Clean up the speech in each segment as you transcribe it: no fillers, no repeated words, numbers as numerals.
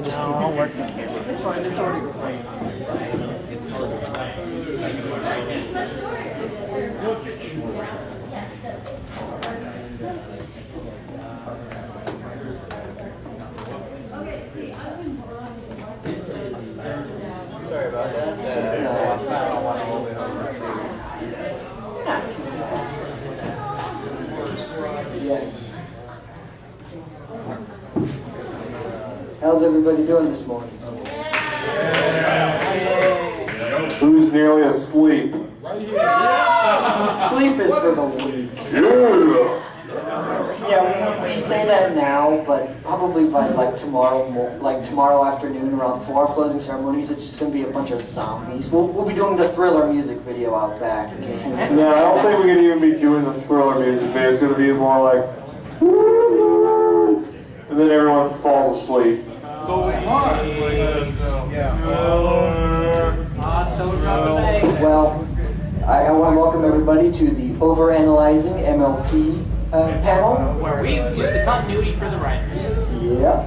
And just keep on working the camera. It's fine, it's already recording. Sorry about that. How's everybody doing this morning? Who's nearly asleep? Sleep is for the weak. Yeah, we say that now, but probably by like tomorrow afternoon around 4 closing ceremonies, it's just going to be a bunch of zombies. We'll be doing the Thriller music video out back. In case No, I don't think we can even be doing the Thriller music video. It's going to be more like, and then everyone falls asleep. Well, I want to welcome everybody to the Overanalyzing MLP panel. Where we do the continuity for the writers. Yeah.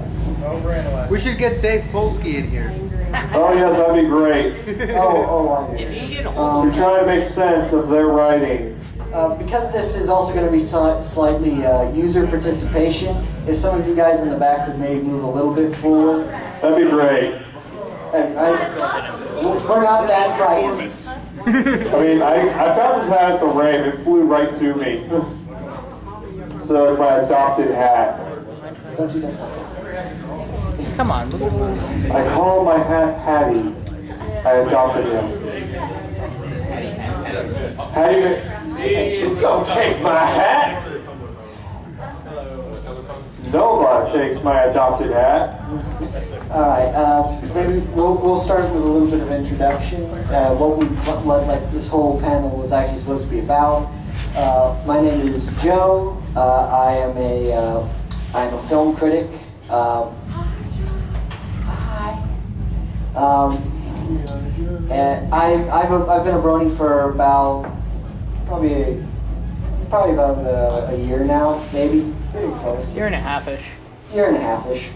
We should get Dave Polsky in here. Oh yes, that'd be great. I know. If you can get a We're trying to make sense of their writing. Because this is also going to be slightly user participation, if some of you guys in the back could maybe move a little bit forward. That'd be great. We're not that frightened. I mean, I found this hat at the rave. It flew right to me. So it's my adopted hat. Don't you think so? Come on. I call my hat Hattie. I adopted him. Hattie, don't take my hat. Nobody takes my adopted hat. All right. Maybe we'll start with a little bit of introductions. What like this whole panel was actually supposed to be about. My name is Joe. I am a film critic. Hi. And I've been a Brony for about probably about a year now, maybe pretty close. Year and a half-ish.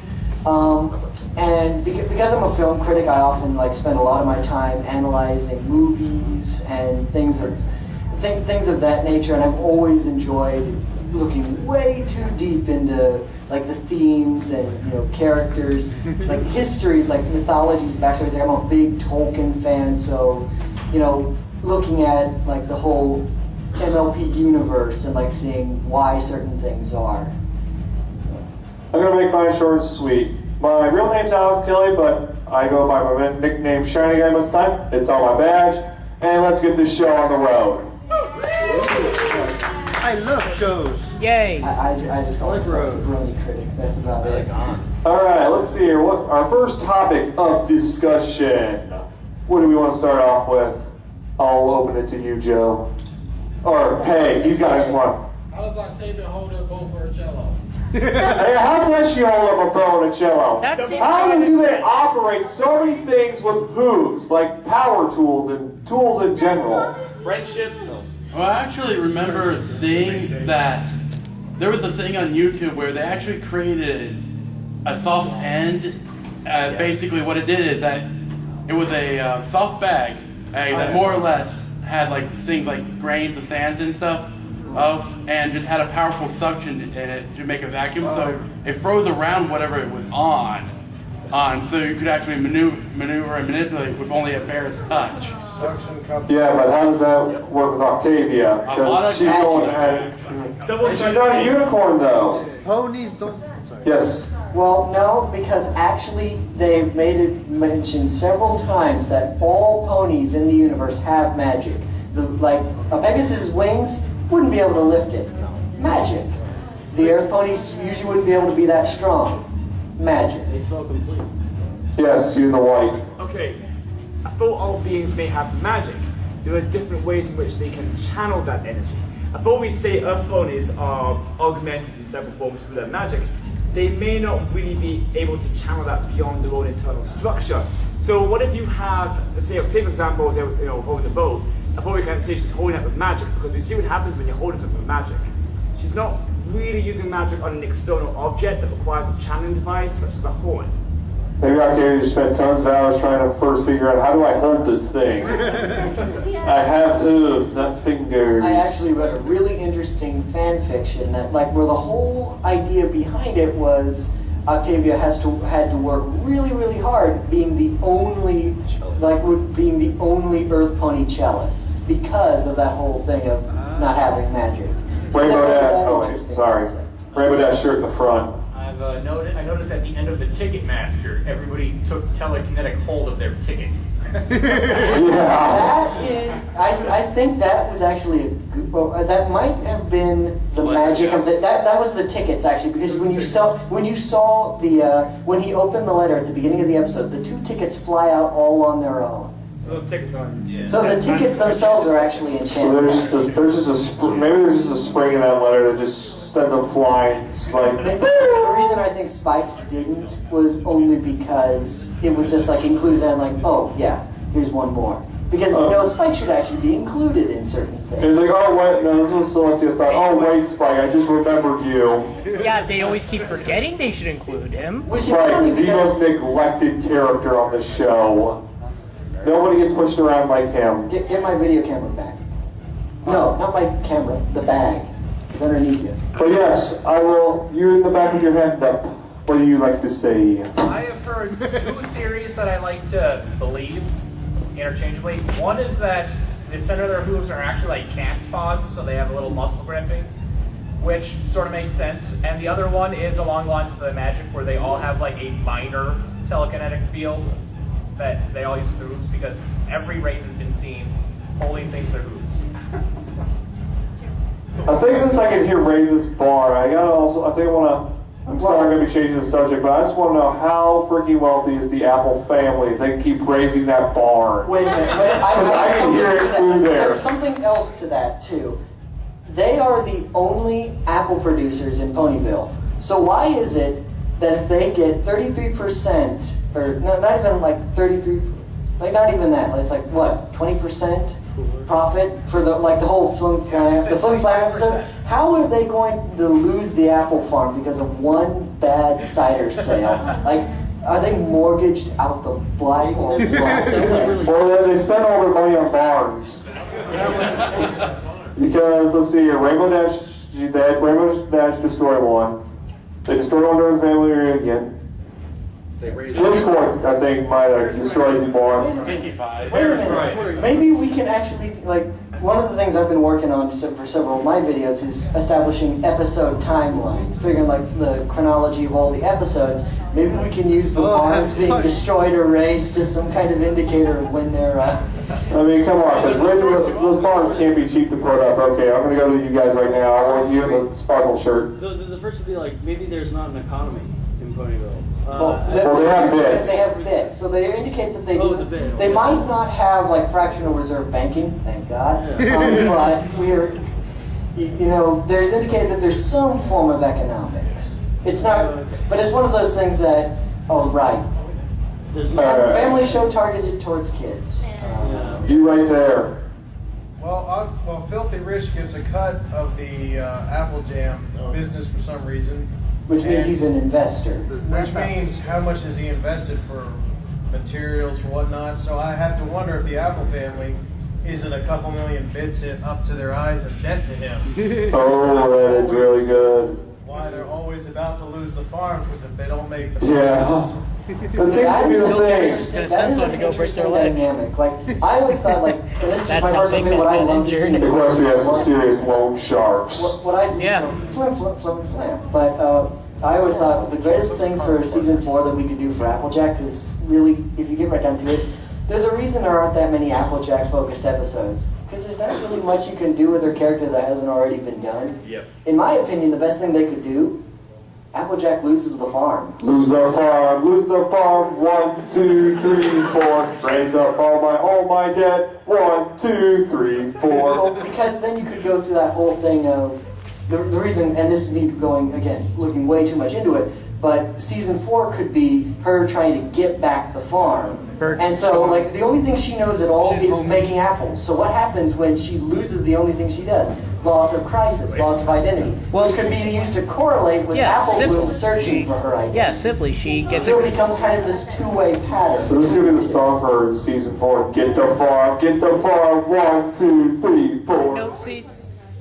And because I'm a film critic, I often spend a lot of my time analyzing movies and things of that nature, and I've always enjoyed looking way too deep into the themes and characters, like histories, like mythologies, backstories. I'm a big Tolkien fan, so looking at the whole MLP universe and seeing why certain things are. I'm gonna make mine short and sweet. My real name's Alex Kelly, but I go by my nickname Shiny Guy most of the time. It's on my badge, and let's get this show on the road. I love shows. Yay! I just call myself a Brony critic. That's about it. All right, let's see here. What our first topic of discussion? What do we want to start off with? I'll open it to you, Joe. Or hey, he's got one. How does Octavia hold her bow for a cello? Hey, how does she hold up a bow and a cello? How do they operate so many things with hooves, like power tools and tools in general? Friendship? Well, I actually remember seeing that there was a thing on YouTube where they actually created a soft end. Basically what it did is that it was a soft bag that more or less had things like grains of sands and stuff and just had a powerful suction in it to make a vacuum, so it froze around whatever it was on, so you could actually maneuver and manipulate with only a barest touch. Yeah, but how does that work with Octavia? Because she's going at it. She's not a unicorn, though. Ponies don't. Yes. Well, no, because actually they've made it mentioned several times that all ponies in the universe have magic. A Pegasus' wings wouldn't be able to lift it. Magic. The Earth ponies usually wouldn't be able to be that strong. Magic. It's so complete. Yes, you the white. Okay, I thought all beings may have magic. There are different ways in which they can channel that energy. I thought we say Earth ponies are augmented in several forms with their magic. They may not really be able to channel that beyond their own internal structure. So what if you have, let's say, take for example, holding the bow. I thought we can say she's holding up with magic, because we see what happens when you're holding something with magic. She's not really using magic on an external object that requires a channeling device, such as a horn. Maybe Octavia just spent tons of hours trying to first figure out how do I hold this thing. I have hooves, not fingers. I actually read a really interesting fan fiction that, like, where the whole idea behind it was Octavia had to work really, really hard, being the only Earth Pony cellist because of that whole thing of not having magic. So Rainbow that Dash. Oh wait, interesting sorry. concept. Rainbow Dash shirt in the front. I noticed at the end of the Ticketmaster, everybody took telekinetic hold of their ticket. Yeah. That is, I think that was actually a good, well, that might have been the magic of the, that was the tickets actually, because when you saw the when he opened the letter at the beginning of the episode, the 2 tickets fly out all on their own. So those tickets on. Yeah. So the tickets themselves are actually enchanted. So there's just a spring in that letter that just sends them flying. It's like, The reason I think Spike's didn't was only because it was just like included and like, oh yeah, here's one more. Because you know, Spike should actually be included in certain things. it's like, oh wait, no, this was Celestia's thought. Oh wait, Spike, I just remembered you. Yeah, they always keep forgetting they should include him. Which is Spike, funny the most neglected character on the show. Nobody gets pushed around like him. Get my video camera back. No, not my camera, the bag. It's underneath you. But yes, I will. You're in the back with your hand up. What do you like to say? I have heard 2 theories that I like to believe interchangeably. One is that the center of their hooves are actually like cat's paws, so they have a little muscle gripping, which sort of makes sense. And the other one is along the lines of the magic, where they all have like a minor telekinetic field that they all use with their hooves, because every race has been seen holding things to their hooves. I think since I can hear raise this bar, I think I want to. I'm sorry, I'm going to be changing the subject, but I just want to know how freaking wealthy is the Apple family if they can keep raising that bar. Wait a minute. I can hear it through there. There's something else to that too. They are the only Apple producers in Ponyville. So why is it that if they get 33%, or no, not even like 33, like not even that, it's like what, 20% profit for the whole Flim Flam episode? How are they going to lose the apple farm because of one bad cider sale? Like, are they mortgaged out the butt or plastic? Or they spend all their money on barns. Because let's see here, Rainbow Dash destroyed one. They destroyed one during the family reunion. Discord, I think, might have destroyed you more. Wait a minute. Maybe we can actually, like, one of the things I've been working on for several of my videos is establishing episode timelines, figuring like the chronology of all the episodes. Maybe we can use the barns being destroyed or raised as some kind of indicator of when they're. I mean, come on, because those barns can't be cheap to put up. Okay, I'm going to go to you guys right now. I want you in the sparkle shirt. The first would be like, maybe there's not an economy in Ponyville. They have bits. They have bits, so they indicate that they the bits. They might not have like fractional reserve banking, thank God, but there's indicated that there's some form of economics. It's not, but it's one of those things that, oh right, family show targeted towards kids. You right there. Well, Filthy Rich gets a cut of the Apple Jam business for some reason. Which means he's an investor. Which means how much has he invested for materials or whatnot? So I have to wonder if the Apple family isn't a couple million bits up to their eyes in debt to him. Oh, that is really good. Why they're always about to lose the farm, because if they don't make the Yeah. profits. That seems to be the thing. That is an interesting dynamic. Like, I always thought, like, and this is just my personal opinion, what I love to see. It must be some serious loan sharks. What I do, flam. But I always thought the greatest thing for season 4 that we could do for Applejack is really, if you get right down to it, there's a reason there aren't that many Applejack focused episodes. Because there's not really much you can do with her character that hasn't already been done. Yep. In my opinion, the best thing they could do, Applejack loses the farm. Lose the farm, 1, 2, 3, 4. Raise up all my debt. 1, 2, 3, 4. Well, because then you could go through that whole thing of the reason, and this is me going again, looking way too much into it. But season 4 could be her trying to get back the farm. And so, like, the only thing she knows at all is making apples. So what happens when she loses the only thing she does? loss of crisis, loss of identity, which could be used to correlate with Apple Bloom searching for her identity. Yeah, simply she gets. So it becomes kind of this two-way pattern. So this is gonna be the song for season 4. Get the farm, 1, 2, 3, 4. No, see,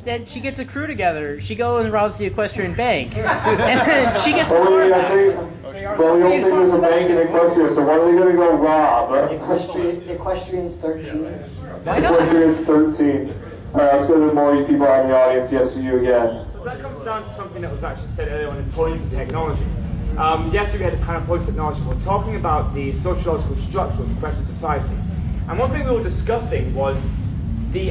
then she gets a crew together. She goes and robs the Equestrian Bank, and then she gets. Well, we don't think there's a bank in Equestria, so what are they gonna go rob? Equestrian's 13. Why not? Equestrian's 13. Alright, let's go to more of you people out in the audience. Yes, for you again. So that comes down to something that was actually said earlier on in points of technology. Yes, we had a kind of points of technology. We're talking about the sociological structure of the Equestrian society. And one thing we were discussing was the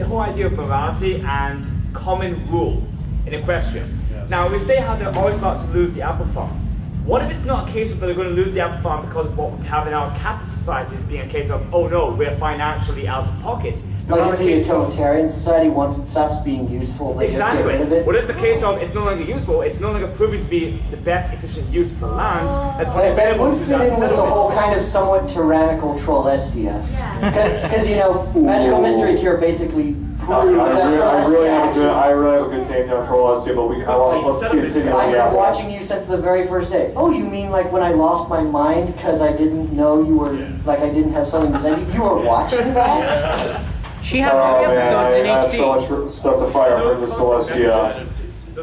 whole idea of morality and common rule in Equestria. Now, we say how they're always about to lose the apple farm. What if it's not a case of they're going to lose the apple farm because of what we have in our capitalist society as being a case of, oh no, we're financially out of pocket. Like it's a utilitarian society, once it stops being useful, they just get rid of it? What if it's a case of it's no longer useful, it's no longer proving to be the best efficient use of the land, that would fit in with the whole kind of somewhat tyrannical Trollestia. Because, you know, Magical Mystery Cure basically proved that Trollestia I really have a good take on Trollestia, but let's continue on the I've been apple. watching you since the very first day. Oh, you mean like when I lost my mind because I didn't know you were, like I didn't have something to say? You were watching that? She had Oh episodes man, in I have HP. so much stuff to fire up for Celestia.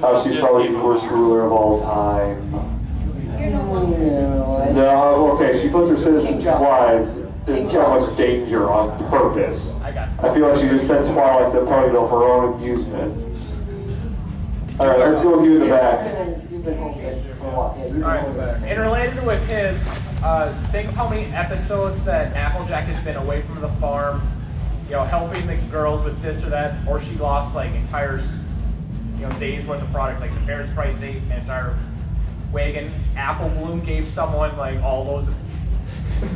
How she's probably the worst ruler of all time. No, okay, she puts her citizens' lives in so much danger on purpose. I feel like she just sent Twilight to Ponyville for her own amusement. Alright, let's go with you in the back. You've been home for a while. Yeah, you've been Alright, home back. and related with his, think of how many episodes that Applejack has been away from the farm, you know, helping the girls with this or that, or she lost like entire, you know, days worth of product, like the Bear Sprites ate an entire wagon. Apple Bloom gave someone like all those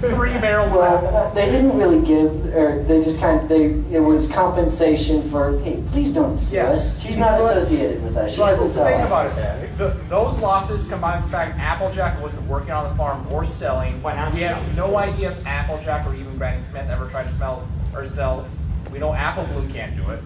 3 barrels of Well, apples. they didn't really give, or they just kind of, it was compensation for, hey, please don't sue us. She's not associated with us. She doesn't sell Think apples. about it. Those losses combined with the fact Applejack wasn't working on the farm or selling. We have no idea if Applejack or even Granny Smith ever tried to smell or sell. We know Apple Bloom can't do it.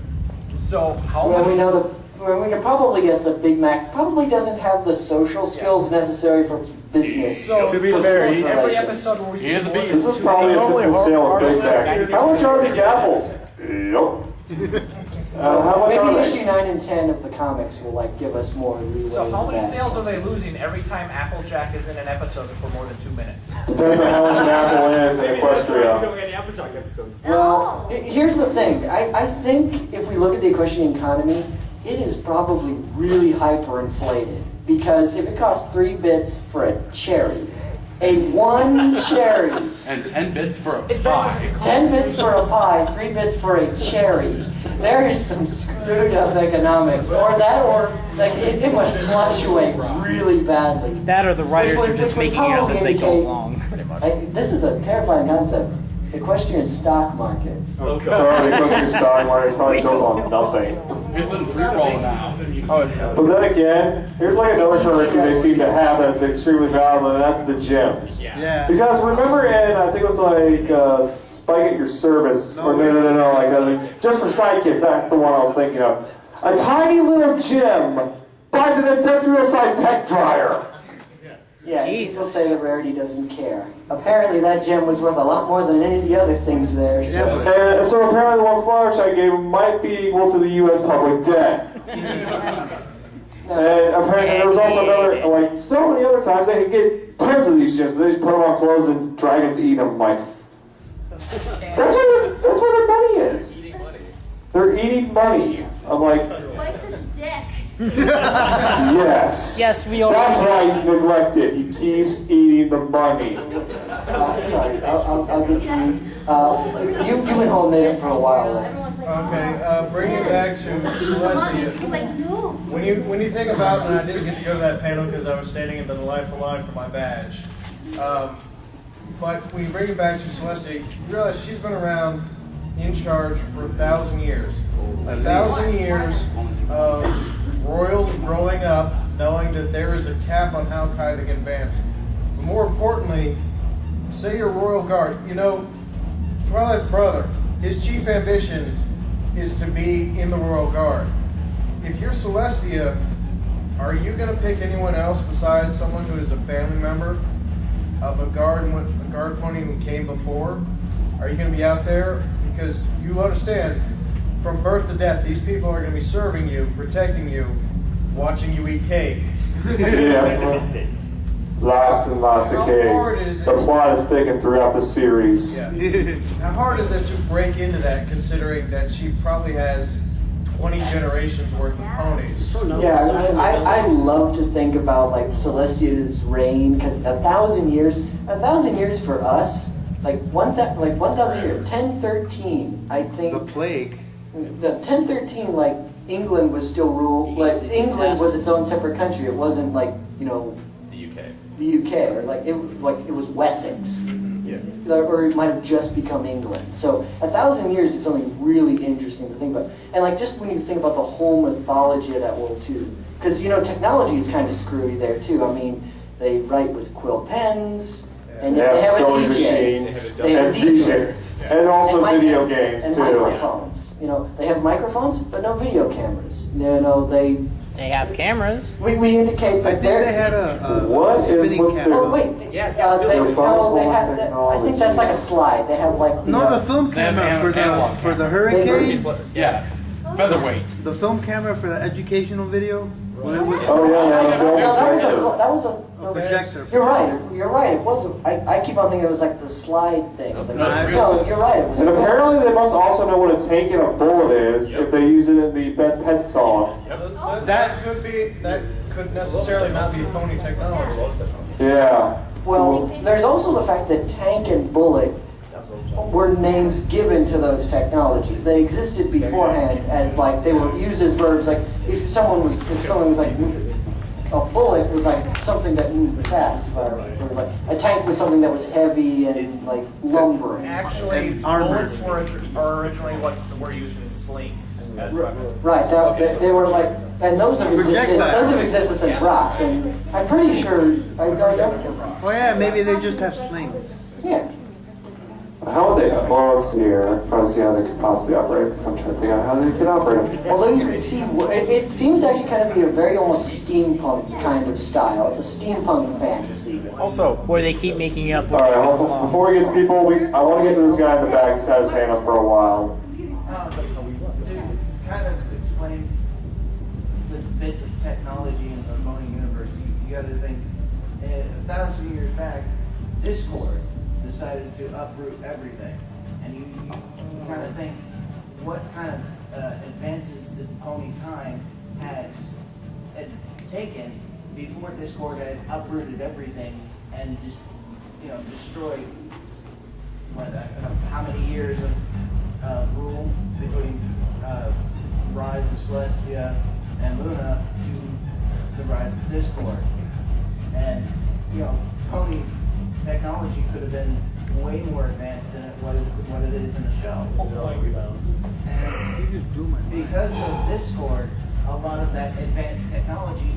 So how Well, much? we know we can probably guess that Big Mac probably doesn't have the social skills necessary for business. So, To be for fair, business every relations. episode where we He see is a more beast. than This is two probably a people- typical sale of Big Mac. How much are these apples? Yup. How much are Maybe they? issue 9 and 10 of the comics will like give us more leeway. So how with many that. sales are they losing every time Applejack is in an episode for more than 2 minutes? Depends on how much an apple is in Maybe that's why we don't Equestria. get any Applejack episodes. Well, here's the thing. I think if we look at the equestrian economy, it is probably really hyperinflated. Because if it costs 3 bits for a cherry, one cherry, And 10 bits for a It's very much pie. 10 bits for a pie, 3 bits for a cherry. There is some screwed up economics. Or like it must fluctuate really badly. That or the writers Which are would- just which would making it up as probably they go indicate- along. This is a terrifying concept. Equestrian stock market. Oh, the Equestrian stock market is probably built on nothing. It's in free roll now. But then again, here's like another currency they seem to have that's extremely valuable, and that's the gems. Yeah. Because remember in, I think it was like Spike at Your Service, or no, like this, just for sidekicks, that's the one I was thinking of. A tiny little gem buys an industrial-sized pet dryer. Yeah, Jesus. people say that Rarity doesn't care. Apparently that gem was worth a lot more than any of the other things there. So. And so apparently the one Flowershy gave him might be equal to the U.S. public debt. And apparently there was also another, like so many other times they could get tons of these gems. They just put them on clothes and dragons eat them. Like that's where their money is. They're eating money. I'm like, What's his dick? yes. Yes, we all. That's why he's neglected. He keeps eating the money. Sorry, I'll get to you. You've been holding it for a while then. Okay, bring it back to Celestia. When you think about, and I didn't get to go to that panel because I was standing in the delightful line for my badge, but when you bring it back to Celestia, you realize she's been around in charge for 1,000 years. 1,000 years of royals growing up, knowing that there is a cap on how high they can advance. But more importantly, say you're royal guard. You know, Twilight's brother, his chief ambition is to be in the Royal Guard. If you're Celestia, are you going to pick anyone else besides someone who is a family member of a guard pony who came before? Are you going to be out there? Because you understand, from birth to death, these people are going to be serving you, protecting you, watching you eat cake. Yeah. Lots and lots of cake. The plot is thick throughout the series. Yeah. How hard is it to break into that, considering that she probably has 20 generations worth of ponies? Yeah, I love to think about like Celestia's reign, because 1,000 years for us, like 1,000 years, 1013, I think. The plague. The 1013, like England was still ruled. Like England was its own separate country. It wasn't like the UK, or like it was Wessex. Yeah. Or it might have just become England. So 1,000 years is something really interesting to think about. And like just when you think about the whole mythology of that world too, because technology is kind of screwy there too. I mean, they write with quill pens, and they have sewing machines, they have DJs, and also video games and too. Microphones. They have microphones, but no video cameras. They have cameras. We indicate that I think they had a what is spinning with camera. Oh wait, they had. I think that's like a slide. They have like No, the film camera for the hurricane. Yeah, featherweight. The film camera for the educational video. When it was, Oh yeah, that was a projector. You're right. It wasn't. I keep on thinking it was like the slide thing. It's like, No, you're right. It was. And apparently they must also know what a tank and a bullet is if they use it in the Best Pet song. That could necessarily not be pony technology. Yeah. Well, there's also the fact that tank and bullet were names given to those technologies. They existed beforehand as like they were used as verbs. Like if someone was like a bullet was like something that moved fast. Or like a tank was something that was heavy and like lumbering. Actually, bullets were originally what were used in slings. Right. They were like, and those have existed since rocks. And I'm pretty sure. Oh yeah, maybe they just have slings. Yeah. How would they? Well, let's see here. I'm trying to see how they could possibly operate. Because I'm trying to think out how they could operate. Although you can see, it seems to actually kind of be a very almost steampunk kind of style. It's a steampunk fantasy. Also, Where they keep making up. All right. Before we get to people, I want to get to this guy in the back who's had his hand up for a while. To kind of explain the bits of technology in the pony universe, you got to think 1,000 years back, Discord decided to uproot everything, and you kind of think what kind of advances did pony time had taken before Discord had uprooted everything and just destroyed how many years of rule between rise of Celestia and Luna to the rise of Discord. And pony technology could have been way more advanced than what it is in the show. And because of Discord, a lot of that advanced technology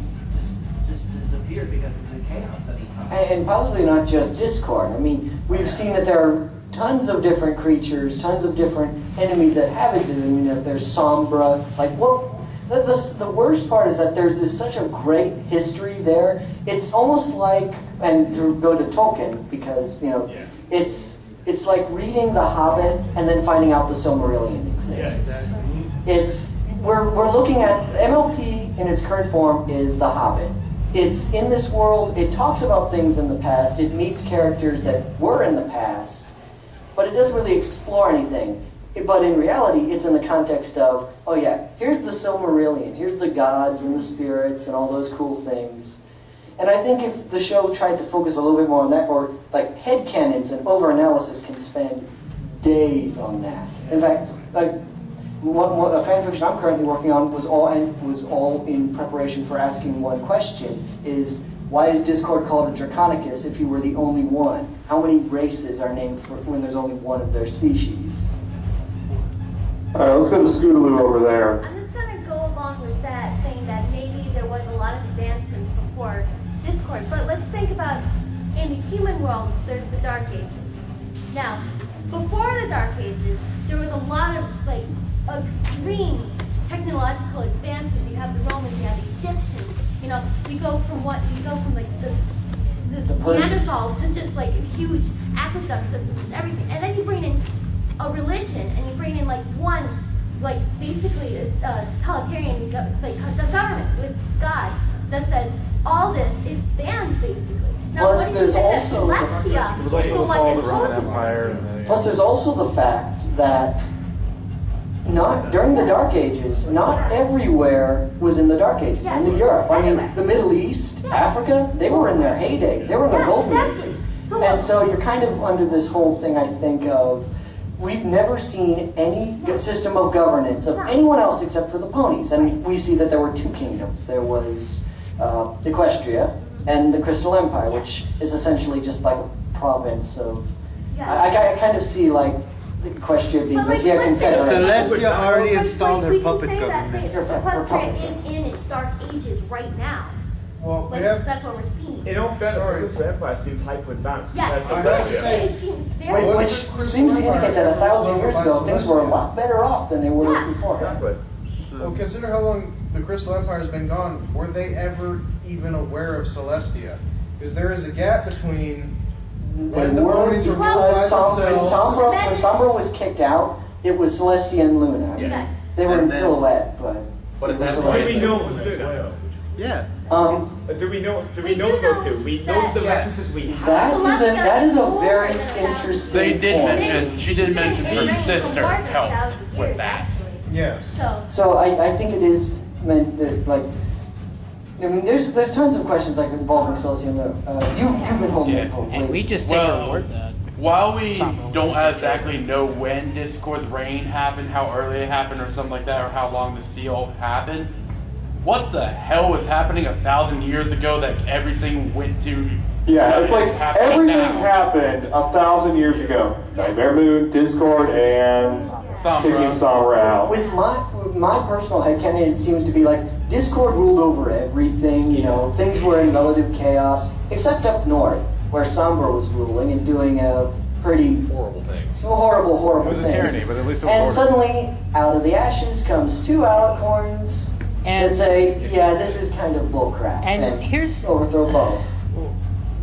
just disappeared because of the chaos that he caused. And possibly not just Discord. I mean, we've seen that there are tons of different creatures, tons of different enemies that have existed. I mean, there's Sombra. Like, what? The worst part is that there's such a great history there. It's almost like, and to go to Tolkien, because it's like reading The Hobbit and then finding out the Silmarillion exists. We're looking at MLP in its current form is The Hobbit. It's in this world. It talks about things in the past. It meets characters that were in the past, but it doesn't really explore anything. But in reality, it's in the context of, oh yeah, here's the Silmarillion, here's the gods and the spirits and all those cool things. And I think if the show tried to focus a little bit more on that, or like headcanons and overanalysis can spend days on that. In fact, like a fan fiction I'm currently working on was all in preparation for asking one question: is why is Discord called a Draconicus if you were the only one? How many races are named for when there's only one of their species? All right, let's go to Scootaloo over there. I'm just going to go along with that, saying that maybe there was a lot of advancements before Discord. But let's think about, in the human world, there's the Dark Ages. Now, before the Dark Ages, there was a lot of, extreme technological advances. You have the Romans, you have the Egyptians. You know, you go from like the Neanderthals to just like huge aqueduct systems and everything, and then you bring in a religion, and you bring in like one, like basically a totalitarian, like the government, which is God, that says all this is banned basically. Now, Plus, there's also Celestia It was also is the one fall that of the Roman imposes Empire. it. Plus, there's also the fact that not during the Dark Ages, not everywhere was in the Dark Ages. Yeah, In Europe, I mean, everywhere. the Middle East, Yeah. Africa, they were in their heydays. They were in their Yeah, golden exactly. ages. So And what- so you're kind of under this whole thing, I think, of we've never seen any system of governance of anyone else except for the ponies. And we see that there were two kingdoms. There was Equestria and the Crystal Empire, which is essentially just like a province of... I kind of see like Equestria being But, like, this, yeah, let's say- confederation. Celestia already But, installed like, her we can puppet say that government. Equestria is in its dark ages right now. Well, Like, we have. that's what we're seeing. In all fairness, Sorry. the Crystal Empire seems hyper advanced Yes, compared I to have to Russia. say- it seems very... Which What's the Crystal seems to indicate that Empire 1,000 years ago, by things were a Celestia? lot better off than they were Yeah. before. Exactly. Well, consider how long the Crystal Empire has been gone. Were they ever even aware of Celestia? Because there is a gap between when the ponies were ruled by When themselves. Sombra was kicked out, it was Celestia and Luna. Yeah. They were in And then- silhouette, but But it was that's Do we Celestia. know it was Luna? Yeah. Do we know We do those know two? We know that- the Yes. references we have. That is a Celestia very is more than interesting They did point. mention, she did mention her It's sister more than helped 1,000 with years, that. actually. Yes. So I think it is meant that, like, I mean, there's tons of questions like involving Celestia and Luna. You've been holding it for And we way. just take her Well, word that. while we don't exactly know when Discord's reign happened, how early it happened or something like that, or how long the seal happened, what the hell was happening 1,000 years ago that everything went to... Yeah, it's like happening everything now? happened 1,000 years ago. Nightmare Moon, Discord, and kicking Sombra out. With my personal headcanon, it seems to be like Discord ruled over everything. You know, things were in relative chaos, except up north, where Sombra was ruling and doing a pretty Horrible things. some horrible It was a things. tyranny, but at least it was And ordered. suddenly, out of the ashes comes two alicorns And- that say, "Yeah, this is kind of bullcrap," And here's- overthrow both.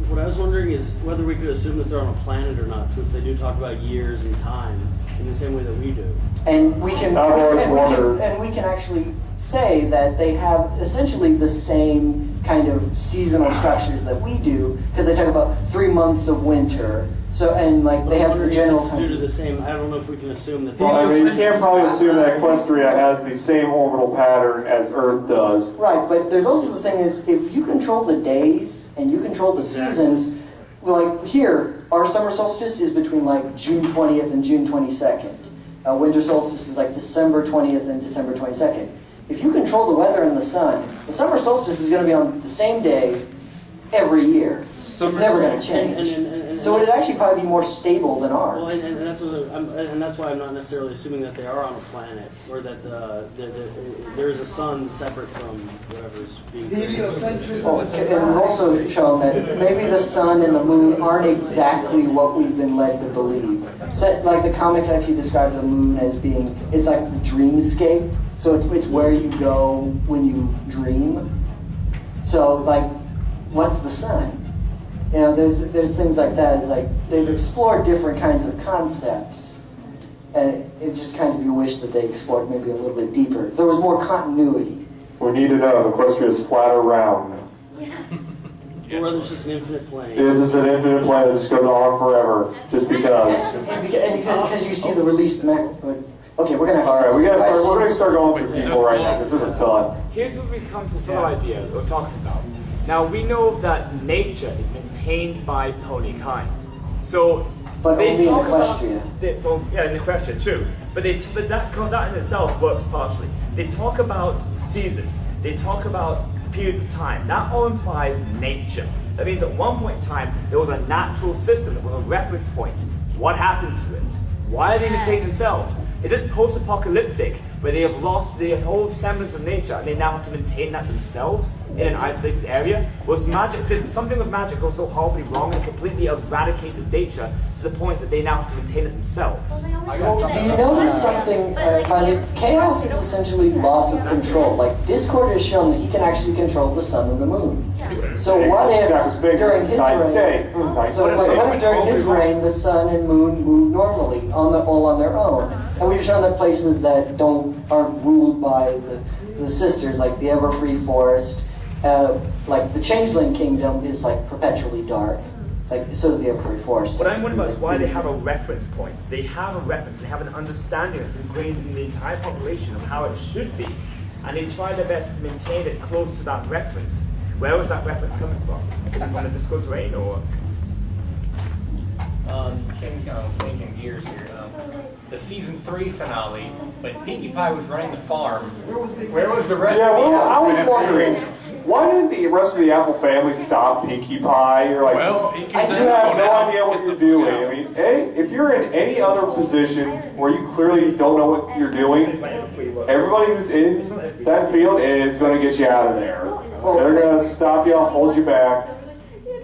What I was wondering is whether we could assume that they're on a planet or not, since they do talk about years and time in the same way that we do. And we can, I've always wondered. and we can actually say that they have essentially the same kind of seasonal structures that we do, because they talk about 3 months of winter. So, and like But they I'm have the wondering general if it's kind due of- to the same. I don't know if we can assume that. Well, I mean, you can't probably assume that Equestria has the same orbital pattern as Earth does. Right, but there's also the thing is, if you control the days and you control the seasons, like here, our summer solstice is between like June 20th and June 22nd. Winter solstice is like December 20th and December 22nd. If you control the weather and the sun, the summer solstice is going to be on the same day every year. It's never going to change. So it would actually probably be more stable than ours. Well, and that's what and that's why I'm not necessarily assuming that they are on a planet or that there is a sun separate from whatever's being. Oh, and we've also shown that maybe the sun and the moon aren't exactly what we've been led to believe. So, like the comics actually describe the moon as being, it's like the dreamscape. So it's where you go when you dream. So like, what's the sun? You know, there's things like that. It's like they've explored different kinds of concepts, and it just kind of you wish that they explored maybe a little bit deeper. If there was more continuity. We need to know if Equestria is flat or round. Or whether it's just an infinite plane. Is this an infinite plane that just goes on forever, just because? And because you see the released map. Okay, we're gonna have to. All right, we're gonna questions. start going through people right now because there's a ton. Here's what we come to some idea we're talking about. Now we know that nature is maintained by pony kind. So But they only in talk about Equestria. well, yeah, in Equestria, true. But that in itself works partially. They talk about seasons. They talk about periods of time. That all implies nature. That means at one point in time there was a natural system. There was a reference point. What happened to it? Why are they imitating themselves? Is this post-apocalyptic, where they have lost the whole semblance of nature and they now have to maintain that themselves in an isolated area. Whereas magic did something with magic goes so horribly wrong and completely eradicated nature to the point that they now have to maintain it themselves. Do you notice something? I find it chaos is essentially loss of control. Like Discord has shown that he can actually control the sun and the moon. So what if during his reign? So what if during his reign the sun and moon move normally all on their own? And we've shown that places that aren't ruled by the sisters, like the Everfree Forest, like the Changeling Kingdom is like perpetually dark. Like, so is the Everfree Forest. What I'm wondering about is why they have a reference point. They have a reference, they have an understanding that's ingrained in the entire population of how it should be, and they try their best to maintain it close to that reference. Where was that reference coming from? From the Discord's reign, or? Changing gears here. The season 3 finale, when Pinkie Pie was running the farm, where was the rest of the well, I was Apple wondering, why didn't the rest of the Apple family stop Pinkie Pie? You're like, you have no idea what you're doing. I mean, if you're in any other position where you clearly don't know what you're doing, everybody who's in that field is going to get you out of there. They're going to stop you, hold you back,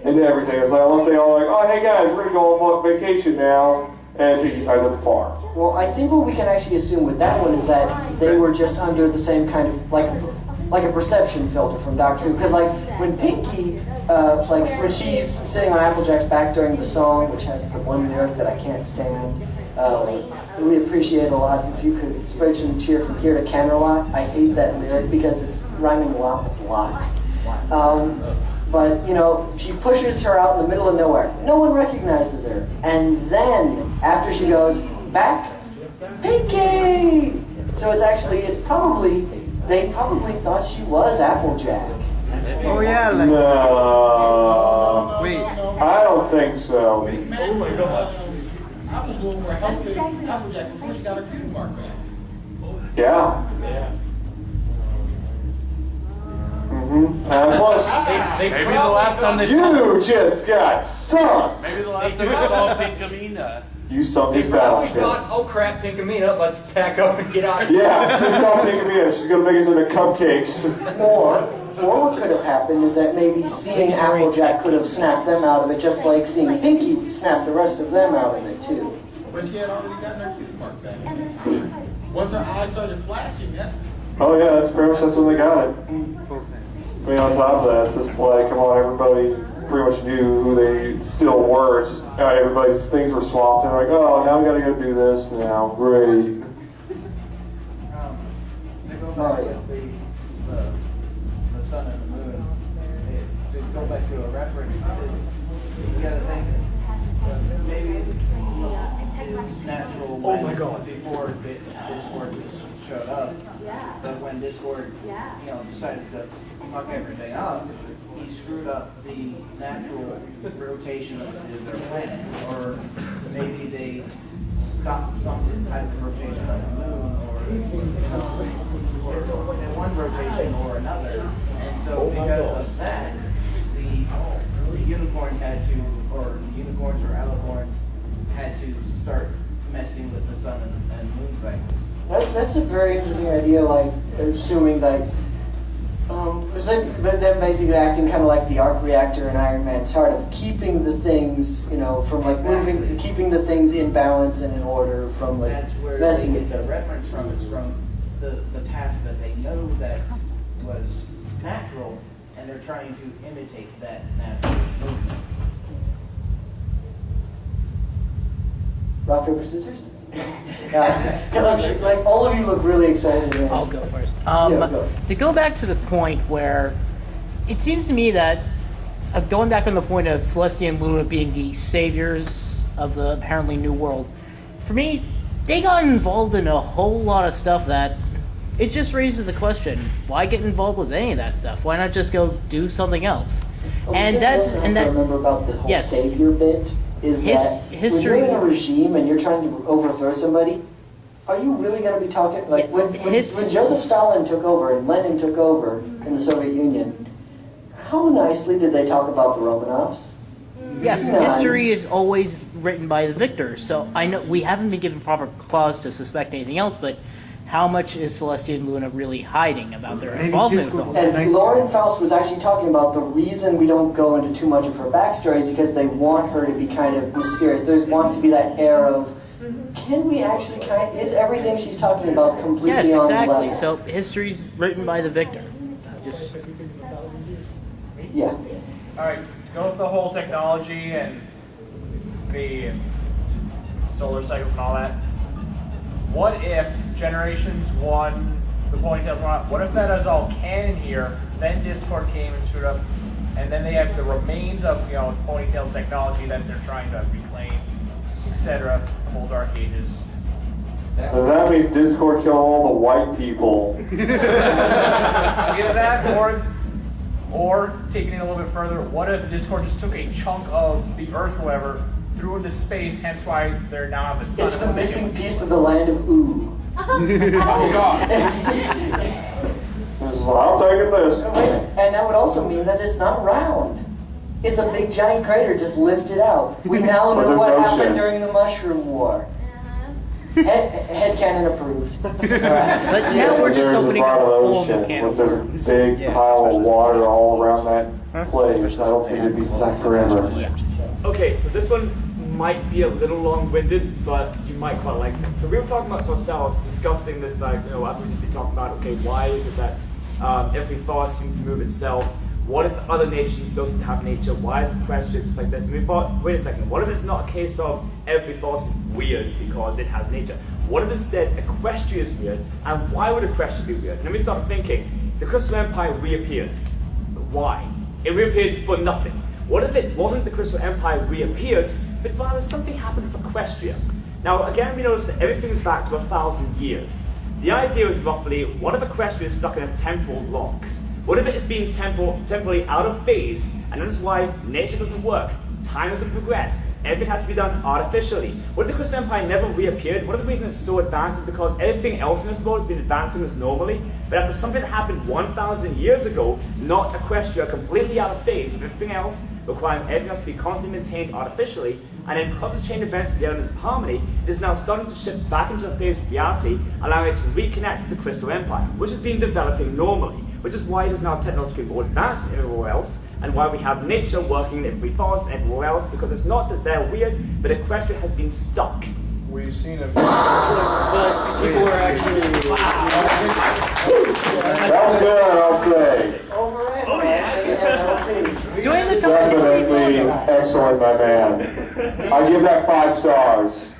and everything. It's like, unless they all like, oh, hey guys, we're going to go on vacation now. And Pinkie Pie's at the farm. Well, I think what we can actually assume with that one is that they were just under the same kind of, like a perception filter from Doctor Who. Because like when Pinkie, like when she's sitting on Applejack's back during the song, which has the one lyric that I can't stand, we appreciate it a lot if you could spread some cheer from here to Canterlot. I hate that lyric because it's rhyming a lot with lot. But, you know, she pushes her out in the middle of nowhere. No one recognizes her. And then, after she goes, back, Pinkie! So they probably thought she was Applejack. Oh yeah, like No. wait. I don't think so. Oh my god. I was more healthy Applejack before she got her cutie mark back. Yeah. Yeah. Plus, Maybe the last time they you just got sunk. Maybe the last time they saw Pinkamena. You sunk his Probably battleship. thought, oh crap, Pinkamena, let's pack up and get out of here. Yeah, you saw Pinkamena. She's gonna make us into cupcakes. Or what could have happened is that maybe seeing Applejack could have snapped them out of it, just like seeing Pinkie snap the rest of them out of it, too. But she had already gotten her cutie mark back. Once her eyes started flashing, that's... Oh yeah, that's pretty much when they got it. I mean, on top of that, it's just like, come on, everybody pretty much knew who they still were. It's just everybody's things were swapped, and like, oh, now we gotta go do this now. Great. To go back to the sun and the moon, to go back to a reference, you gotta think maybe it was natural before Discord showed up. But when Discord, decided to fuck everything up, he screwed up the natural rotation of their planet, or maybe they stopped some type of rotation of the moon, or one rotation or another. And so because of that, the unicorn had to, or unicorns or alicorns had to start messing with the sun and moon cycles. That's a very interesting idea, like assuming that, but then basically acting kind of like the arc reactor in Iron Man's heart of keeping the things, from like moving, keeping the things in balance and in order from like That's where messing they with get the them. reference from, is from the past that they know that was natural, and they're trying to imitate that natural movement. Rock, paper, scissors? Because I'm sure, like, all of you look really excited. I'll go first. Go. To go back to the point where it seems to me that going back on the point of Celestia and Luna being the saviors of the apparently new world, for me, they got involved in a whole lot of stuff that it just raises the question: why get involved with any of that stuff? Why not just go do something else? And that remember about the whole savior bit is that when you're in a regime and you're trying to overthrow somebody, are you really going to be talking like when Joseph Stalin took over and Lenin took over in the Soviet Union? How nicely did they talk about the Romanovs? Yes, history is always written by the victor. So I know we haven't been given proper cause to suspect anything else, but how much is Celestia and Luna really hiding about their Maybe involvement with Discord- the whole thing? And Lauren Faust was actually talking about the reason we don't go into too much of her backstory is because they want her to be kind of mysterious. There wants to be that air of, can we actually is everything she's talking about completely Yes, on exactly. level? So history's written by the victor. Just Yeah. Alright, go with the whole technology and the solar cycles and all that. What if Generations 1, the ponytails were not, what if that is all canon here, then Discord came and screwed up, and then they have the remains of, ponytails technology that they're trying to reclaim, etc., the whole Dark Ages. And that means Discord killed all the white people. Either that, or taking it a little bit further, what if Discord just took a chunk of the Earth, whatever, threw into space, hence why they're now have a sun. It's the missing piece of the land of Ooh. Oh God. I'm taking this. And that would also mean that it's not round. It's a big giant crater just lifted out. We now But know there's what ocean. happened during the Mushroom War. Headcanon approved. But now we're just There's a opening up part a of the whole ocean. can Once of there's a worms. big pile of water all around that place, I don't think it'd be that forever. Okay, so this one might be a little long-winded, but you might quite like this. So we were talking about ourselves, discussing this, after we've been talking about, okay, why is it that every forest seems to move itself? What if other nations doesn't have nature? Why is Equestria just like this? And we thought, wait a second, what if it's not a case of every forest is weird because it has nature? What if instead Equestria is weird, and why would Equestria be weird? And then we started thinking, the Crystal Empire reappeared. Why? It reappeared for nothing. What if it wasn't the Crystal Empire reappeared, but rather something happened with Equestria? Now, again, we notice that everything is back to 1,000 years. The idea is roughly, what if Equestria is stuck in a temporal lock? What if it is being temporarily out of phase, and that's why nature doesn't work, time doesn't progress, everything has to be done artificially? What if the Crystal Empire never reappeared? What if the reason it's so advanced is because everything else in this world has been advancing as normally, but after something that happened 1,000 years ago, not Equestria, completely out of phase, with everything else, requiring everything else to be constantly maintained artificially, and then because of chain events and the elements of harmony, it is now starting to shift back into a phase of reality, allowing it to reconnect with the Crystal Empire, which has been developing normally, which is why it is now technologically more advanced than everywhere else, and why we have nature working in every forest and everywhere else, because it's not that they're weird, but Equestria has been stuck. We've seen a But people were actually. That's good, I'll say. Overanalyzing MLP. Doing the Definitely excellent, my man. I give that 5 stars.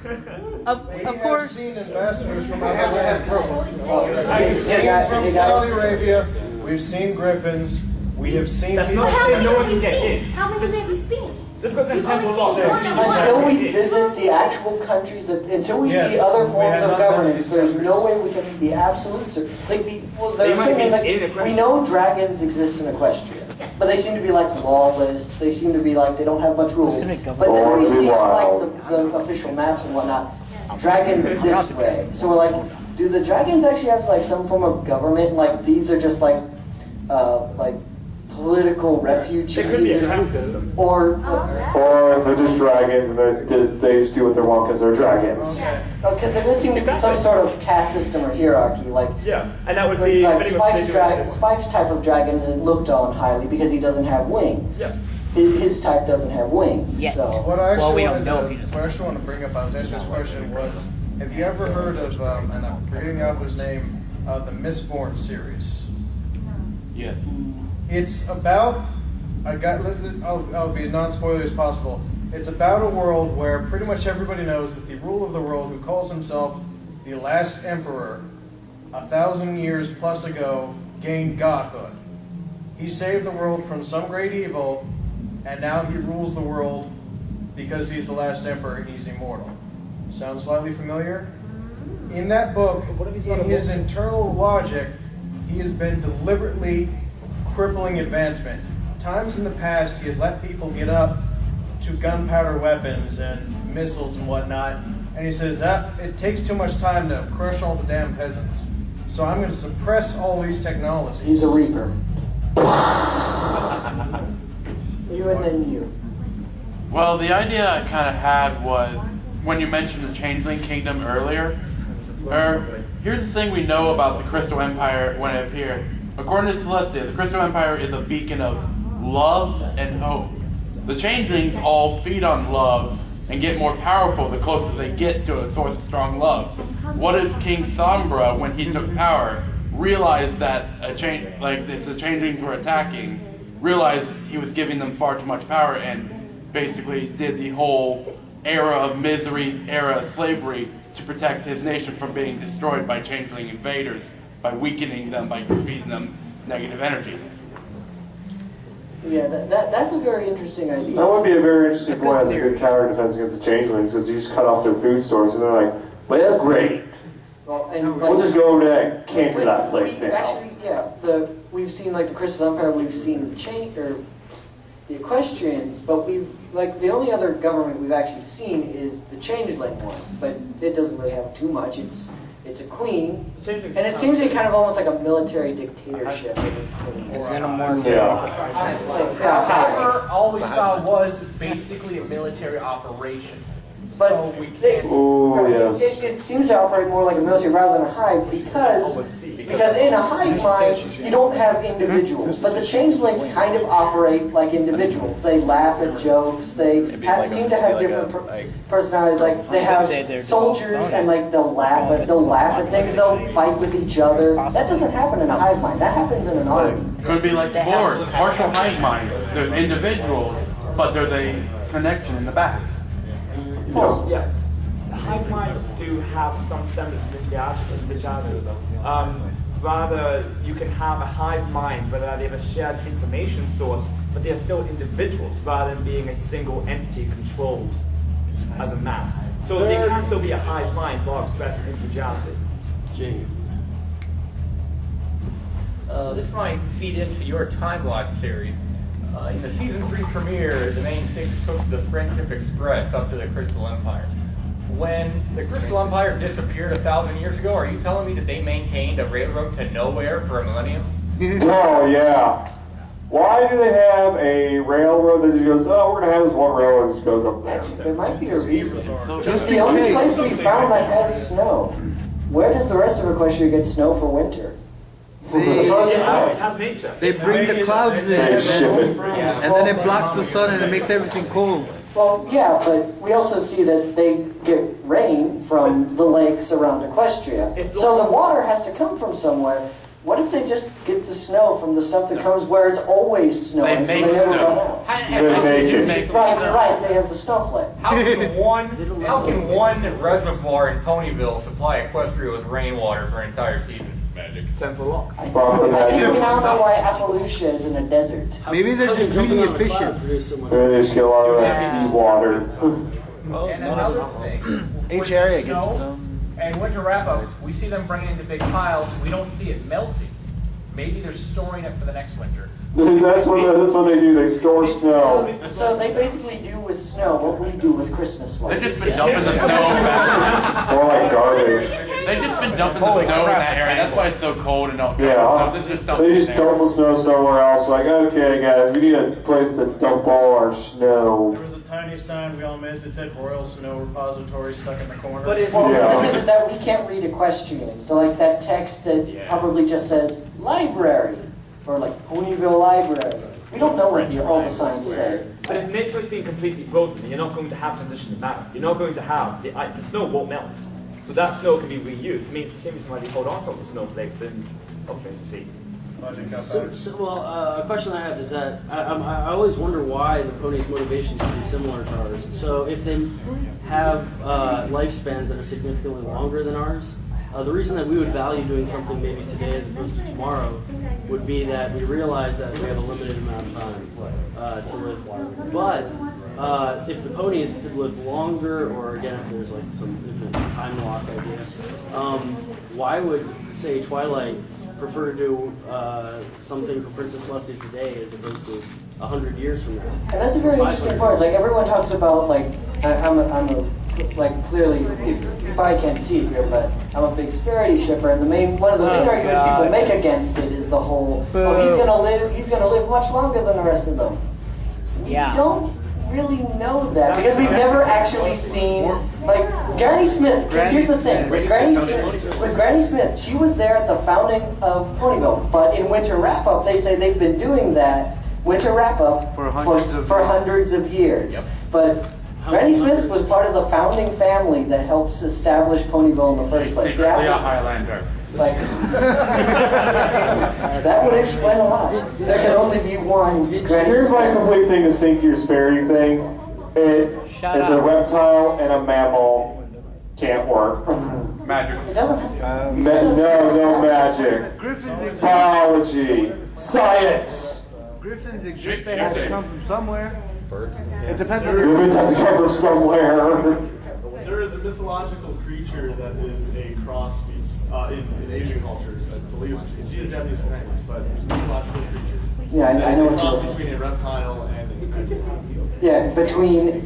Of We have course. seen ambassadors from other lands. We've seen guys- from hey, guys. Saudi Arabia. We've seen griffins. We have seen That's people. not How saying many no one have can we get seen? in. How many have we seen? Just because We've it's temple only law. seen one on Until one. we visit the actual countries, until we Yes, see other we forms have of not done governance, these there's countries. no way we can be absolute certain. Like They there's might certain be things like in Equestria. we know dragons exist in Equestria, but they seem to be like lawless. They seem to be like they don't have much rules. gonna But govern. then Or we be see wild. like the official maps and whatnot. Dragons this way. So we're like, do the dragons actually have like some form of government? Like these are just like political refugees. It could be a caste system. Or Or they're just dragons and they just do what they want because they're dragons. because there does seem to be some sort of caste system or hierarchy, like Yeah, and that would be like pretty much Spike's type of dragons is looked on highly because he doesn't have wings. Yeah. His type doesn't have wings. Yet. So What I actually Well, we don't wanted know to, if he does. what I actually want to bring up, I was answering this question was, have you ever heard of, and I'm forgetting the author's name, the Mistborn series? Yes. It's about, I'll be as non-spoiler as possible. It's about a world where pretty much everybody knows that the ruler of the world, who calls himself the last emperor, 1,000 years plus ago, gained godhood. He saved the world from some great evil, and now he rules the world because he's the last emperor and he's immortal. Sound slightly familiar? In that book, in his internal logic, he has been deliberately crippling advancement. Times in the past, he has let people get up to gunpowder weapons and missiles and whatnot, and he says, it takes too much time to crush all the damn peasants. So I'm going to suppress all these technologies. he's a reaper. You and then you. Well, the idea I kind of had was when you mentioned the Changeling Kingdom earlier. here's the thing we know about the Crystal Empire when it appeared. According to Celestia, the Crystal Empire is a beacon of love and hope. The changelings all feed on love and get more powerful the closer they get to a source of strong love. What if King Sombra, when he took power, realized that if the changelings were attacking, realized he was giving them far too much power and basically did the whole era of misery, era of slavery to protect his nation from being destroyed by changeling invaders, by weakening them, by feeding them negative energy. Yeah, that's a very interesting idea. That would be a very interesting point as a good counter defense against the changelings, because you just cut off their food source and they're like, well, great. Well, and We'll just go over there and cancel that place now. Actually, yeah, we've seen like the Crystal Empire, we've seen the Equestrians, but the only other government we've actually seen is the Changeling one, but it doesn't really have too much. It's a queen, and it seems to be kind of almost like a military dictatorship with its queen. It's in a more However, all we saw was basically a military operation. But so we can't. It seems to operate more like a military rather than a hive because in a hive mind you don't have individuals, but the changelings kind of operate like individuals. They laugh at jokes. They seem to have different personalities. Like they have soldiers and like they'll laugh at things. They'll fight with each other. That doesn't happen in a hive mind. That happens in an army. Could be like Ford, partial hive mind. There's individuals, but there's a connection in the back. Yeah, hive minds do have some semblance of individuality. Rather, you can have a hive mind, whether they have a shared information source, but they are still individuals, rather than being a single entity controlled as a mass. So they can still be a hive mind while expressing individuality. Jane. This might feed into your time lock theory. In the season 3 premiere, the main six took the Friendship Express up to the Crystal Empire. When the Crystal Empire disappeared 1,000 years ago, are you telling me that they maintained a railroad to nowhere for a millennium? Oh, yeah. Why do they have a railroad that just goes, oh, we're going to have this one railroad that just goes up there? Actually, there might be a reason. It's the only place we found that has snow. Where does the rest of Equestria get snow for winter? They bring the clouds in, and then it blocks the sun and it makes everything cold. Well, yeah, but we also see that they get rain from the lakes around Equestria. So the water has to come from somewhere. What if they just get the snow from the stuff that comes where it's always snowing, so they never run out? Right, they have the snowflake. How can one reservoir in Ponyville supply Equestria with rainwater for an entire season? Magic. Temple Lock. I think we now know why Appalachia is in a desert. Maybe they're just really efficient. They just get a lot of that seawater. And another thing. Each area gets its own. And winter wrap-up, we see them bringing it into big piles. We don't see it melting. Maybe they're storing it for the next winter. That's what they do. They store snow. So they basically do with snow what we do with Christmas lights. They've just been dumping the snow back. More like garbage. They've just been dumping the snow in that area. That's why it's so cold and all. Yeah, They just dump the snow somewhere else. Like, okay, guys, we need a place to dump all our snow. There was a tiny sign we all missed. It said Royal Snow Repository stuck in the corner. But the thing is that we can't read Equestrian. So like that text that probably just says library or like Ponyville Library. We don't know what all the signs say. But if nature is being completely frozen, then you're not going to have transition to matter. You're not going to have the snow won't melt. So that snow can be reused. I mean, it's the same reason why they hold on to all the snowflakes and other things to see. A question I have is that I always wonder why the pony's motivations would be similar to ours. So if they have lifespans that are significantly longer than ours, the reason that we would value doing something maybe today as opposed to tomorrow would be that we realize that we have a limited amount of time to live. But if the ponies could live longer, or again, if there's like some infinite time lock idea, why would, say, Twilight prefer to do something for Princess Celestia today as opposed to 100 years from now? And that's a very interesting point. It's like everyone talks about like like clearly you probably can't see it here, but I'm a big Sparity shipper, and one of the main arguments people make against it is the whole he's gonna live much longer than the rest of them. Yeah. We don't really know that because we've never actually always seen, like, Granny Smith, because here's the thing, with Granny Smith, she was there at the founding of Ponyville, but in Winter Wrap-Up, they say they've been doing that, Winter Wrap-Up, for hundreds of years. Yep. But Granny Smith was part of the founding family that helps establish Ponyville in the first place. Secretly a Highlander. Like, that would explain a lot. There can only be one. Here's my complete thing to sink your Sperry thing. It's a reptile and a mammal. Can't work. Magic. It doesn't. No magic. Biology. Science. Griffins exist. They have to come from somewhere. Birds. It depends on Griffins have to come from somewhere. There is a mythological creature that is a cross in Asian cultures. I believe it's either Japanese or Chinese, but it's a mythological creature. Yeah, I know what you're you're between a reptile and yeah, between a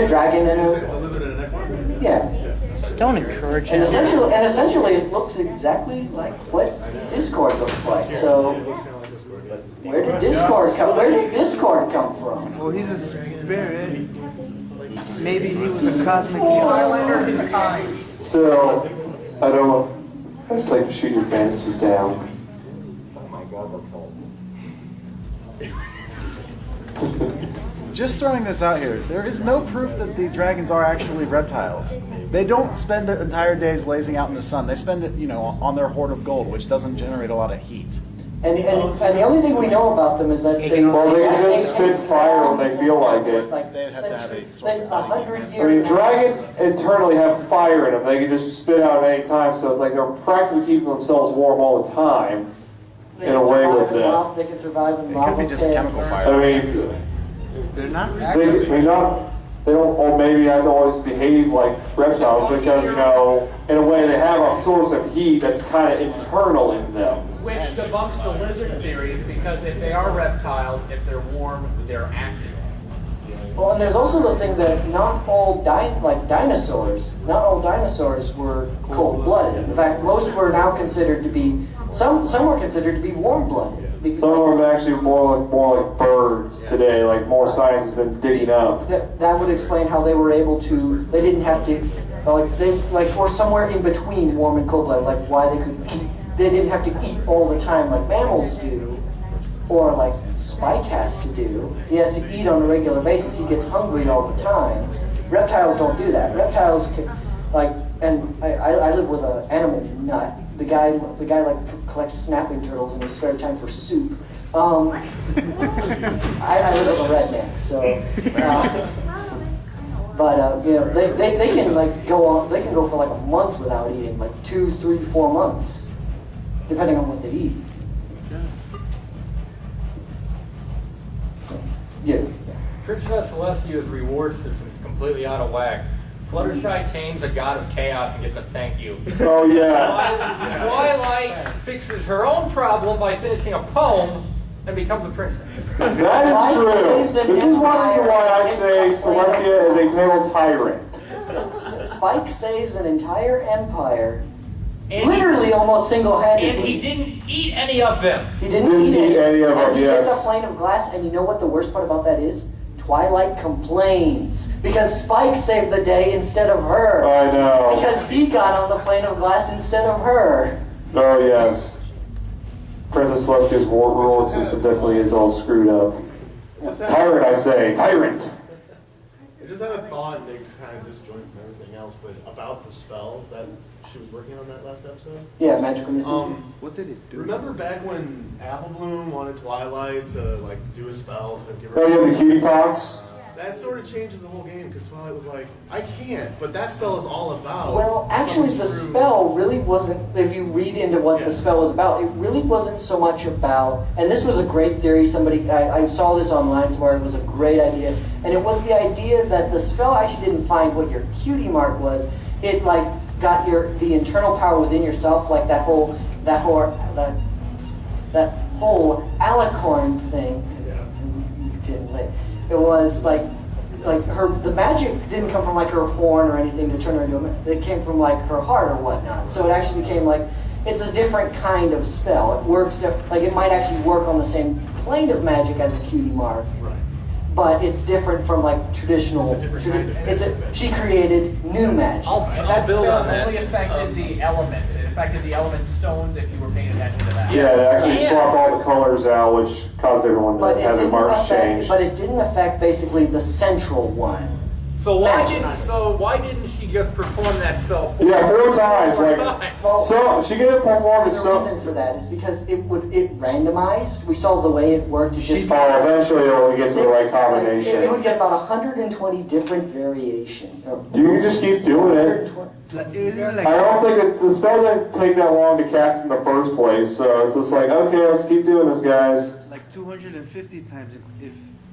dragon and it's a lizard and a neckbone. Yeah. Don't encourage And him. essentially, it looks exactly like what Discord looks like. So, where did Discord come? Where did Discord come from? Well, he's a spirit. Maybe he was a cosmic Highlander of his kind. Still, I don't know. I just like to shoot your fantasies down. Just throwing this out here, there is no proof that the dragons are actually reptiles. They don't spend their entire days lazing out in the sun. They spend it, on their hoard of gold, which doesn't generate a lot of heat. And the only thing we know about them is that they just spit fire when they feel like it. They'd have to have a 100 years. I mean, dragons internally have fire in them. They can just spit out at any time, so it's like they're practically keeping themselves warm all the time. In a way with it. They can survive in It could be just chemical fire. I mean, they're not. They don't, or maybe have to always behave like reptiles because, in a way they have a source of heat that's kind of internal in them. Which debunks the lizard theory, because if they are reptiles, if they're warm, they're active. Well, and there's also the thing that not all dinosaurs were cold-blooded. In fact, most were now considered to be, some were considered to be warm-blooded. Some of them are actually more like birds today, like more science has been digging up. That would explain how they were able to, they didn't have to, or somewhere in between warm and cold-blooded, like why they could eat. They didn't have to eat all the time like mammals do, or like Spike has to do. He has to eat on a regular basis. He gets hungry all the time. Reptiles don't do that. Reptiles can, and I live with an animal nut. The guy collects snapping turtles in his spare time for soup. I live with a redneck, so. They can go for like a month without eating, like 2, 3, 4 months, depending on what they eat. Yeah. Princess Celestia's reward system is completely out of whack. Fluttershy tames a god of chaos and gets a thank you. Oh, yeah. Twilight fixes her own problem by finishing a poem and becomes a princess. That is true. This is one reason why I say Celestia is a total tyrant. Spike saves an entire empire, literally almost single-handedly. And he didn't eat any of them. He didn't eat any of them, he yes. gets a plane of glass, and you know what the worst part about that is? Twilight complains because Spike saved the day instead of her. I know. Because he got on the plane of glass instead of her. Oh, yes. Princess Celestia's reward system definitely is all screwed up. Tyrant, I say. Tyrant. I just had a thought, and it kind of disjoint from everything else, but about the spell that she was working on that last episode. Yeah, magical missile. What did it do? Remember back when Apple Bloom wanted Twilight to do a spell to give her? Oh, yeah, the cutie pox. That sort of changes the whole game because Twilight was like, I can't, but that spell is all about. Well, actually, the spell really wasn't, if you read into what the spell was about, it really wasn't so much about, and this was a great theory, I saw this online somewhere, it was a great idea, and it was the idea that the spell actually didn't find what your cutie mark was, it got the internal power within yourself, like that whole alicorn thing. It was the magic didn't come from her horn or anything to turn her into it came from her heart or whatnot. So it actually became it's a different kind of spell. It works it might actually work on the same plane of magic as a cutie mark. Right. but it's different from like traditional. She created new magic. And that spell only affected the elements. It affected the element stones if you were paying attention to that. Yeah, they actually swapped all the colors out, which caused everyone to have their marks changed. But it didn't affect basically the central one. So why didn't she just perform that spell 4 Yeah, 4 times. Like, so she could have performed it. The reason for that is because it randomized. We saw the way it worked. It just eventually it only gets the right combination. It would get about 120 different variations. You can just keep doing it. I don't think that the spell didn't take that long to cast in the first place, so it's just like, okay, let's keep doing this, guys. Like 250 times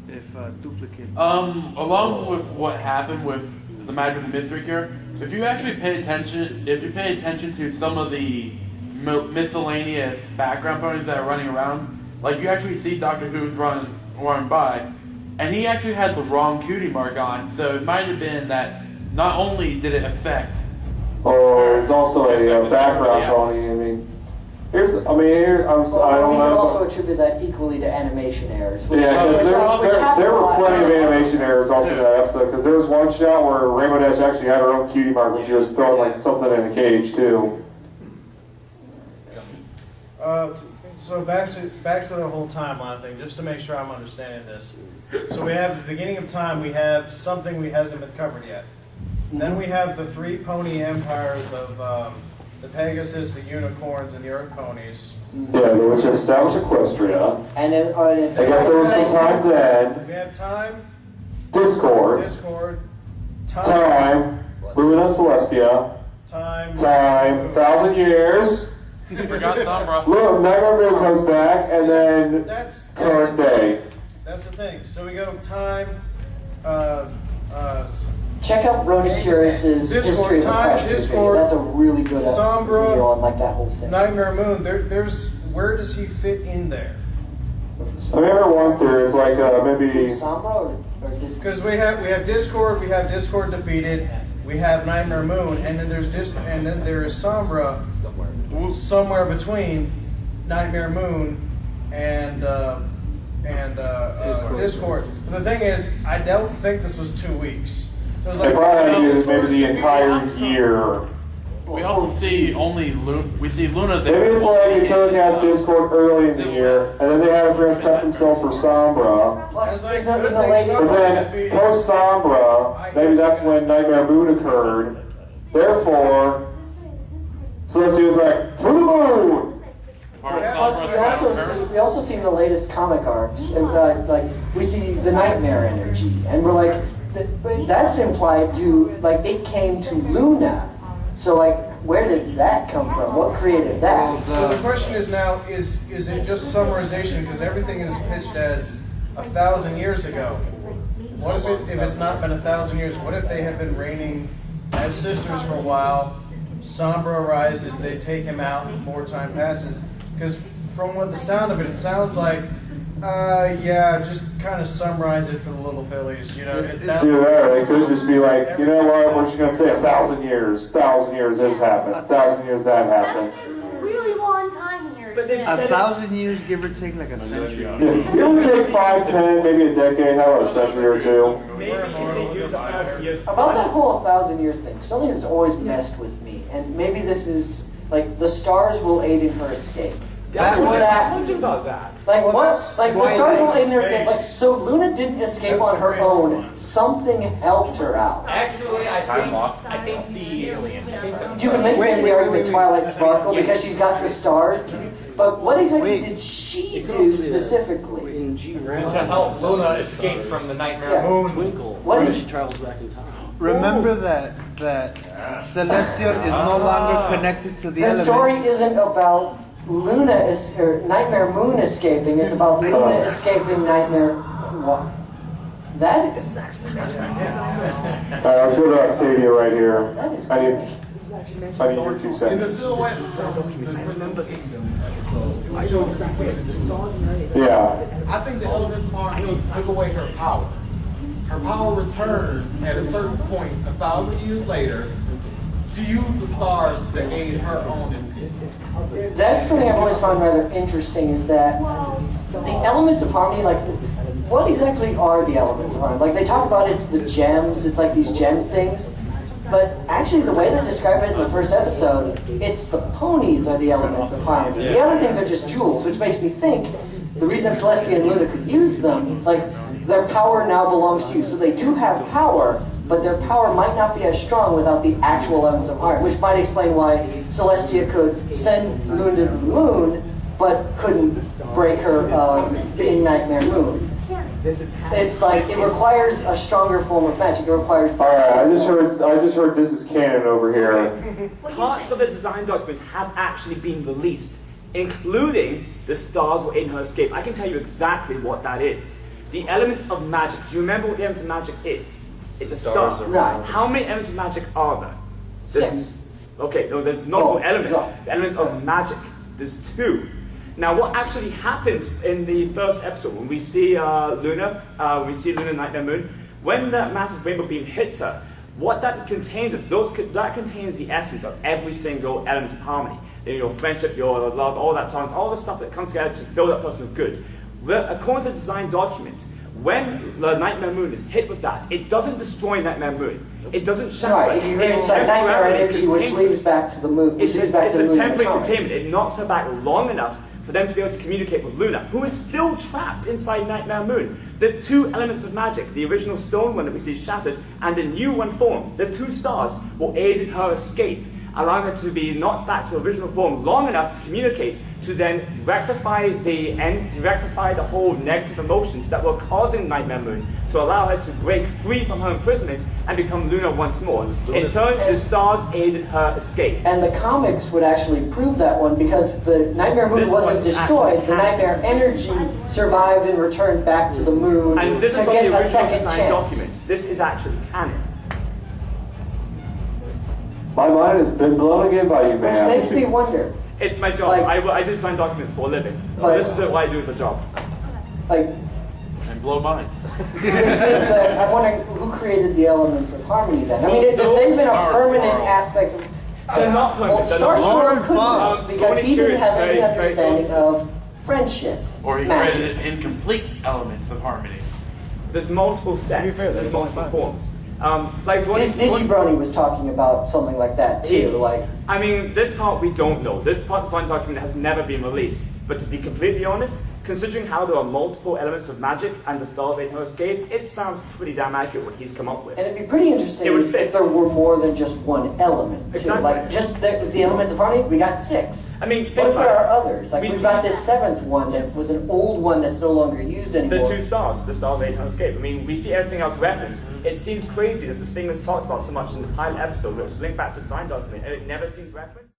if duplicate. Along with what happened with the Magic of the Mystery Cure, if you actually pay attention, to some of the miscellaneous background ponies that are running around, like you actually see Doctor Who's run by, and he actually has the wrong cutie mark on, so it might have been that not only did it affect. Or it's also a background pony. I mean, I don't know. We can also attribute that equally to animation errors. Yeah, because there were plenty of animation errors also in that episode. Because there was one shot where Rainbow Dash actually had her own cutie mark when she was throwing like something in a cage too. So back to the whole timeline thing, just to make sure I'm understanding this. So we have at the beginning of time, we have something we hasn't been covered yet. Then we have the 3 pony empires of the Pegasus, the unicorns, and the Earth ponies. Yeah, which established Equestria. And I guess there was some time then. We have time. Discord. Time. Luna Celestia. Time. 1,000 years. You forgot Sombra. Look, Nightmare Moon comes back, and then current day. That's the thing. So we go time. Check out Brony Curious's History of the Equestria. That's a really good video on like that whole thing. Nightmare Moon. Where does he fit in there? I heard one theory. It's like maybe Sombra or because we have Discord. We have Discord defeated. We have Nightmare Moon, and then there is Sombra somewhere between Nightmare Moon and Discord. But the thing is, I don't think this was 2 weeks. It was like they probably had to use maybe the entire year. We also see we see Luna there. Maybe it's like they took out Discord early in the year, and then they had to prep themselves for Sombra. Plus, But then post Sombra, maybe that's when Nightmare Moon occurred. Therefore, Celestia was like, to the moon! Plus, we also see in the latest comic arcs, like we see the nightmare energy, and we're like, that's implied to like it came to Luna. So like, where did that come from? What created that? So the question is now: is it just summarization? Because everything is pitched as 1,000 years ago. What if it's not been 1,000 years? What if they have been reigning as sisters for a while? Sombra arises, they take him out, and more time passes. Because from what the sound of it, it sounds like, just kind of summarize it for the little fillies. You know, they could just be like, you know what? We're just gonna say 1,000 years. 1,000 years this happened. 1,000 years that happened. Really long time here. But 1,000 years, give or take, like a century. Yeah, it would take 5, 10, maybe a decade. How about a century or two? About that whole 1,000 years thing, something that's always messed with me, and maybe this is like the stars will aid in her escape. I wondered about that. Like what? Like the stars will aid in her escape. Like, so Luna didn't escape on her own. Something helped her out. Actually, I think the alien. You can make the argument Twilight Sparkle because she's got the star. But what exactly did she do specifically? To help Luna escape from the Nightmare Moon. Twinkle. What did she travels back in time? Remember that Celestia is no longer connected to the The elements. story isn't about Luna or Nightmare Moon escaping. It's about Luna escaping Nightmare. What? That is actually. Let's go to Octavia right here. I need your 2 cents. Yeah. I think the elements part took away her power. Her power returns at a certain point, 1,000 years later. She used the stars to aid her own escape. That's something I've always found rather interesting is that the elements of harmony, like what exactly are the elements of harmony? Like, they talk about it's the gems, it's like these gem things. But actually, the way they describe it in the first episode, it's the ponies are the elements of harmony. The other things are just jewels, which makes me think the reason Celestia and Luna could use them, like, their power now belongs to you. So they do have power, but their power might not be as strong without the actual elements of harmony, which might explain why Celestia could send Luna to the moon, but couldn't break her being Nightmare Moon. It's like it requires a stronger form of magic. It requires. All right, I just heard this is canon over here. Parts of the design document have actually been released, including the stars were in her escape. I can tell you exactly what that is. The elements of magic. Do you remember what the elements of magic is? It's a star. Right. How many elements of magic are there? Six. Okay, no, there's not more elements. The elements of magic. There's 2. Now, what actually happens in the first episode when we see Luna, Nightmare Moon, when that massive rainbow beam hits her, what that contains that contains the essence of every single element of harmony. Your friendship, your love, all that tolerance, all the stuff that comes together to fill that person with good. Well, according to the design document, when the Nightmare Moon is hit with that, it doesn't destroy Nightmare Moon. It doesn't shatter it. It's like nightmare energy, which leads back to the moon. It's a temporary containment. It knocks her back long enough for them to be able to communicate with Luna, who is still trapped inside Nightmare Moon. The 2 elements of magic, the original stone one that we see shattered, and the new one formed, the 2 stars, will aid in her escape, allowing her to be knocked back to original form long enough to communicate, to then rectify the whole negative emotions that were causing Nightmare Moon, to allow her to break free from her imprisonment and become Luna once more. In turn, the stars aided her escape. And the comics would actually prove that one, because the Nightmare Moon wasn't destroyed. The Nightmare energy survived and returned back to the moon And this to is from get the a original second design chance. document. This is actually canon. My mind has been blown again by you, Which man. makes me wonder. It's my job. I do design documents for a living. So Like- this is what I do as a job. Like, And blow minds. which means that I'm wondering who created the elements of harmony then. I mean, they've been a permanent aspect of. They're not permanent. Well, They're Star not Swirl couldn't have, Brony because he didn't Curious, have any very understanding close. of friendship. Or he magic. created incomplete elements of harmony. There's multiple sets. There's multiple forms. Like Digibrony was talking about something like that too. Like, I mean, this part we don't know. This part of the design document has never been released. But to be completely honest, considering how there are multiple elements of magic and the stars aid her escape, it sounds pretty damn accurate what he's come up with. and it'd be pretty interesting if there were more than just one element. Too. Exactly. Like just the elements of harmony, we got 6. I mean, what if there are others? Like We we've see- got this 7th one that was an old one that's no longer used anymore. The 2 stars, the stars aid her escape. I mean, we see everything else referenced. It seems crazy that this thing was talked about so much in the pilot episode, which was linked back to the design document, and it never seems referenced.